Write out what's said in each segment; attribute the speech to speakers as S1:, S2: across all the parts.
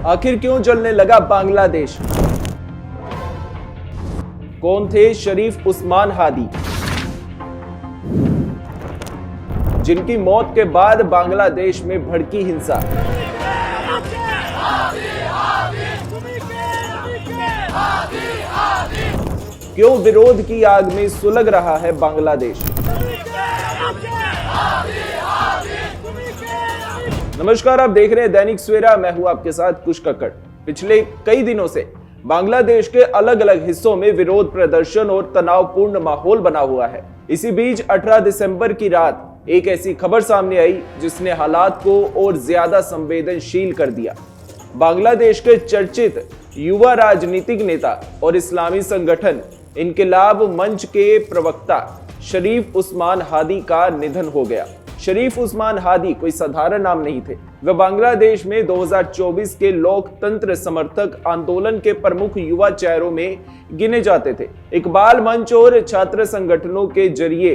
S1: आखिर क्यों जलने लगा बांग्लादेश? कौन थे शरीफ उस्मान हादी, जिनकी मौत के बाद बांग्लादेश में भड़की हिंसा? क्यों विरोध की आग में सुलग रहा है बांग्लादेश? नमस्कार, आप देख रहे हैं दैनिक सवेरा। मैं हूं आपके साथ कुश कक्कड़। पिछले कई दिनों से बांग्लादेश के अलग अलग हिस्सों में विरोध प्रदर्शन और तनावपूर्ण माहौल बना हुआ है। इसी बीच 18 दिसंबर की रात एक ऐसी खबर सामने आई जिसने हालात को और ज्यादा संवेदनशील कर दिया। बांग्लादेश के चर्चित युवा राजनीतिक नेता और इस्लामी संगठन इनकलाब मंच के प्रवक्ता शरीफ उस्मान हादी का निधन हो गया। शरीफ उस्मान हादी कोई साधारण नाम नहीं थे। वे बांग्लादेश में 2024 के लोकतंत्र समर्थक आंदोलन के प्रमुख युवा चेहरों में गिने जाते थे। इकबाल मंच और छात्र संगठनों के जरिए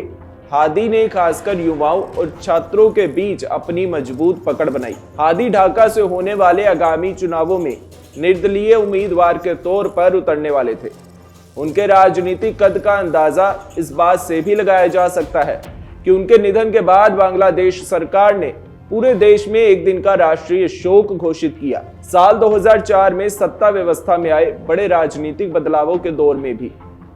S1: हादी ने खासकर युवाओं और छात्रों के बीच अपनी मजबूत पकड़ बनाई। हादी ढाका से होने वाले आगामी चुनावों में निर्दलीय उम्मीदवार के तौर पर उतरने वाले थे। उनके राजनीतिक कद का अंदाजा इस बात से भी लगाया जा सकता है कि उनके निधन के बाद बांग्लादेश सरकार ने पूरे देश में एक दिन का राष्ट्रीय शोक घोषित किया। साल 2004 में सत्ता व्यवस्था में आए बड़े राजनीतिक बदलावों के दौर में भी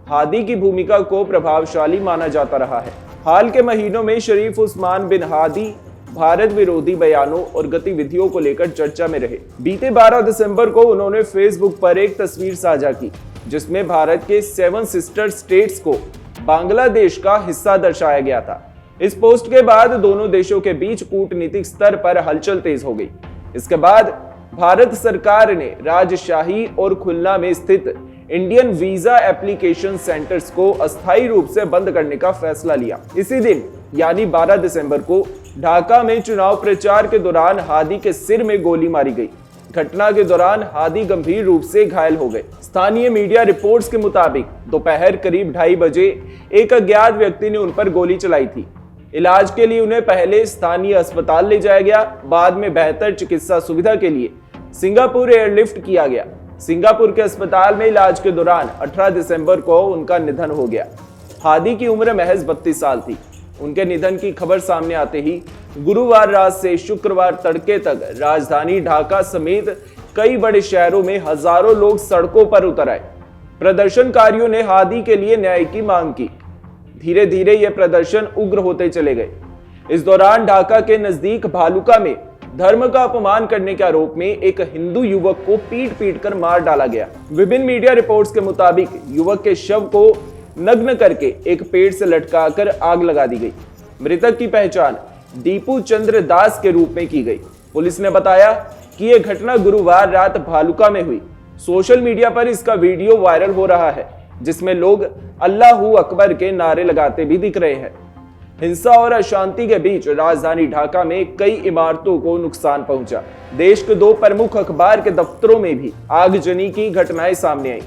S1: हादी की भूमिका को प्रभावशाली माना जाता रहा है। हाल के महीनों में शरीफ उस्मान बिन हादी भारत विरोधी बयानों और गतिविधियों को लेकर चर्चा में रहे। बीते 12 दिसंबर को उन्होंने फेसबुक पर एक तस्वीर साझा की जिसमें भारत के 7 सिस्टर स्टेट्स को बांग्लादेश का हिस्सा दर्शाया गया था। इस पोस्ट के बाद दोनों देशों के बीच कूटनीतिक स्तर पर हलचल तेज हो गई। इसके बाद भारत सरकार ने राजशाही और खुलना में स्थित इंडियन वीजा एप्लीकेशन सेंटर्स को अस्थायी रूप से बंद करने का फैसला लिया। इसी दिन यानी 12 दिसंबर को ढाका में चुनाव प्रचार के दौरान हादी के सिर में गोली मारी गई। घटना के दौरान हादी गंभीर रूप से घायल हो गए। स्थानीय मीडिया रिपोर्ट्स के मुताबिक दोपहर करीब 2:30 बजे एक अज्ञात व्यक्ति ने उन पर गोली चलाई थी। इलाज के लिए उन्हें पहले स्थानीय अस्पताल ले जाया गया, बाद में बेहतर चिकित्सा सुविधा के लिए सिंगापुर एयरलिफ्ट किया गया। सिंगापुर के अस्पताल में इलाज के दौरान 18 दिसंबर को उनका निधन हो गया। हादी की उम्र महज 32 साल थी। उनके निधन की खबर सामने आते ही गुरुवार रात से शुक्रवार तड़के तक राजधानी ढाका समेत कई बड़े शहरों में हजारों लोग सड़कों पर उतर आए। प्रदर्शनकारियों ने हादी के लिए न्याय की मांग की। धीरे धीरे ये प्रदर्शन उग्र होते चले गए। इस दौरान ढाका के नजदीक भालुका में धर्म का अपमान करने के आरोप में एक हिंदू युवक को पीट कर मार डाला गया। विभिन्न मीडिया रिपोर्ट्स के मुताबिक युवक के शव को नग्न करके एक पेड़ से लटकाकर आग लगा दी गई। मृतक की पहचान दीपू चंद्र दास के रूप में की गई। पुलिस ने बताया कि यह घटना गुरुवार रात भालुका में हुई। सोशल मीडिया पर इसका वीडियो वायरल हो रहा है जिसमें लोग अल्लाहू अकबर के नारे लगाते भी दिख रहे हैं। हिंसा और अशांति के बीच राजधानी ढाका में कई इमारतों को नुकसान पहुंचा। देश के 2 प्रमुख अखबार के दफ्तरों में भी आगजनी की घटनाएं सामने आई।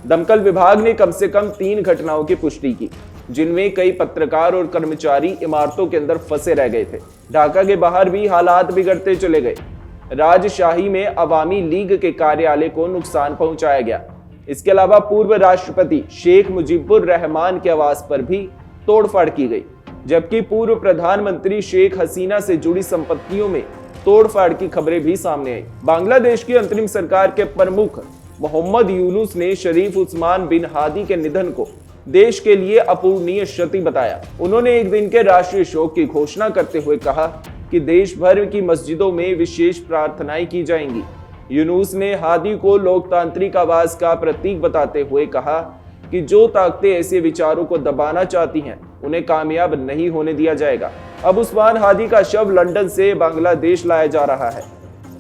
S1: दमकल विभाग ने कम से कम 3 घटनाओं की पुष्टि की जिनमें कई पत्रकार और कर्मचारी इमारतों के अंदर फंसे रह गए थे। ढाका के बाहर भी हालात बिगड़ते चले गए। राजशाही में अवामी लीग के कार्यालय को नुकसान पहुंचाया गया। इसके अलावा पूर्व राष्ट्रपति शेख मुजीबुर रहमान के आवास पर भी तोड़फाड़ की गई, जबकि पूर्व प्रधानमंत्री शेख हसीना से जुड़ी संपत्तियों में तोड़फाड़ की खबरें भी सामने आई। बांग्लादेश की अंतरिम सरकार के प्रमुख मोहम्मद यूनुस ने शरीफ उस्मान बिन हादी के निधन को देश के लिए अपूरणीय क्षति बताया। उन्होंने एक दिन के राष्ट्रीय शोक की घोषणा करते हुए कहा कि देश भर की मस्जिदों में विशेष प्रार्थनाएं की जाएंगी। यूनुस ने हादी को लोकतांत्रिक आवाज का प्रतीक बताते हुए कहा कि जो ताकतें ऐसे विचारों को दबाना चाहती हैं उन्हें कामयाब नहीं होने दिया जाएगा। अब उस्मान हादी का शव लंदन से बांग्लादेश लाया जा रहा है।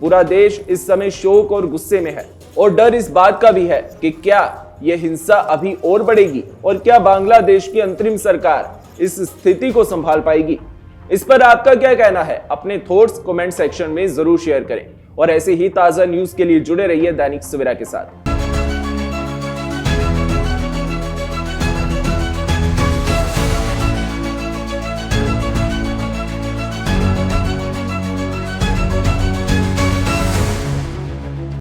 S1: पूरा देश इस समय शोक और गुस्से में है और डर इस बात का भी है कि क्या यह हिंसा अभी और बढ़ेगी और क्या बांग्लादेश की अंतरिम सरकार इस स्थिति को संभाल पाएगी। इस पर आपका क्या कहना है? अपने थॉट्स कमेंट सेक्शन में जरूर शेयर करें और ऐसे ही ताजा न्यूज के लिए जुड़े रहिए दैनिक सवेरा के साथ।